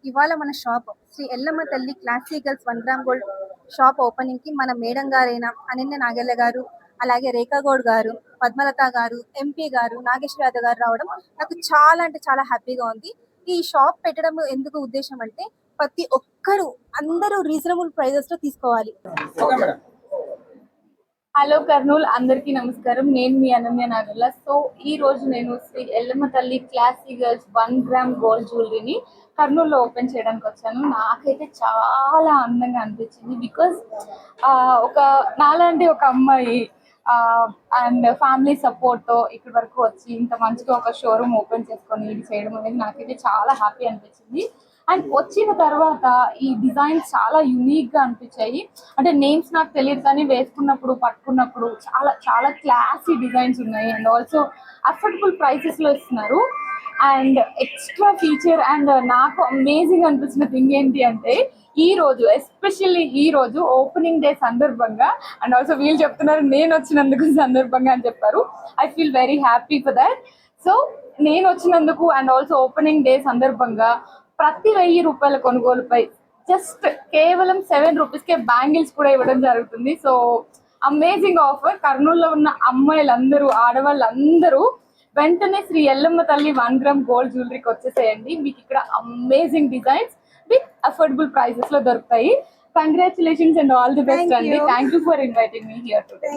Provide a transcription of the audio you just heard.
ఇవాళ మన షాప్ శ్రీ ఎల్లమ్మ తల్లి classic girls 1 gram gold shop opening కి మన మేడం గారైన అనన్య నాగేళ్ల గారు, అలాగే రేఖా గౌడ్ గారు, పద్మలత గారు, ఎంపీ గారు, నాగేశ్వర యాదవ్ గారు రావడం నాకు చాలా అంటే చాలా హ్యాపీగా ఉంది. ఈ షాప్ పెట్టడం ఎందుకు ఉద్దేశం అంటే ప్రతి ఒక్కరు అందరూ రీజనబుల్ ప్రైజెస్ లో తీసుకోవాలి. హలో కర్నూల్, అందరికీ నమస్కారం. నేను మీ అనన్య నాగల్ల. సో ఈ రోజు నేను శ్రీ ఎల్లమ్మ తల్లి క్లాసిక్ గర్ల్స్ 1 గ్రామ్ గోల్డ్ జ్యువెలరీని కర్నూలులో ఓపెన్ చేయడానికి వచ్చాను. నాకైతే చాలా అందంగా అనిపించింది. బికాస్ ఒక నాలాంటి ఒక అమ్మాయి అండ్ ఫ్యామిలీ సపోర్ట్తో ఇక్కడి వరకు వచ్చి ఇంత మంచిగా ఒక షోరూమ్ ఓపెన్ చేసుకొని ఇది చేయడం అనేది నాకైతే చాలా హ్యాపీ అనిపించింది. అండ్ వచ్చిన తర్వాత ఈ డిజైన్స్ చాలా యూనిక్గా అనిపించాయి. అంటే నేమ్స్ నాకు తెలియదు, కానీ వేసుకున్నప్పుడు పట్టుకున్నప్పుడు చాలా చాలా క్లాసీ డిజైన్స్ ఉన్నాయి. అండ్ ఆల్సో అఫోర్డబుల్ ప్రైసెస్లో ఇస్తున్నారు. అండ్ ఎక్స్ట్రా ఫీచర్ అండ్ నాకు అమేజింగ్ అనిపించిన థింగ్ ఏంటి అంటే ఈ రోజు ఎస్పెషల్లీ ఈ రోజు ఓపెనింగ్ డే సందర్భంగా అండ్ ఆల్సో వీళ్ళు చెప్తున్నారు నేను వచ్చినందుకు సందర్భంగా అని చెప్పారు. I feel very happy for that. So నేను వచ్చినందుకు అండ్ ఆల్సో ఓపెనింగ్ డే సందర్భంగా ప్రతి 1000 రూపాయల కొనుగోలుపై జస్ట్ కేవలం 7 రూపీస్కే బ్యాంగిల్స్ కూడా ఇవ్వడం జరుగుతుంది. So amazing offer. కర్నూలులో ఉన్న అమ్మాయిలందరూ, ఆడవాళ్ళందరూ వెంటనే శ్రీ ఎల్లమ్మ తల్లి 1 గ్రామ్ గోల్డ్ జ్యువెలరీకి వచ్చేసేయండి. మీకు ఇక్కడ amazing designs with affordable prices లో దొరుకుతాయి. Congratulations and all the best అండి. Thank you for inviting me here today.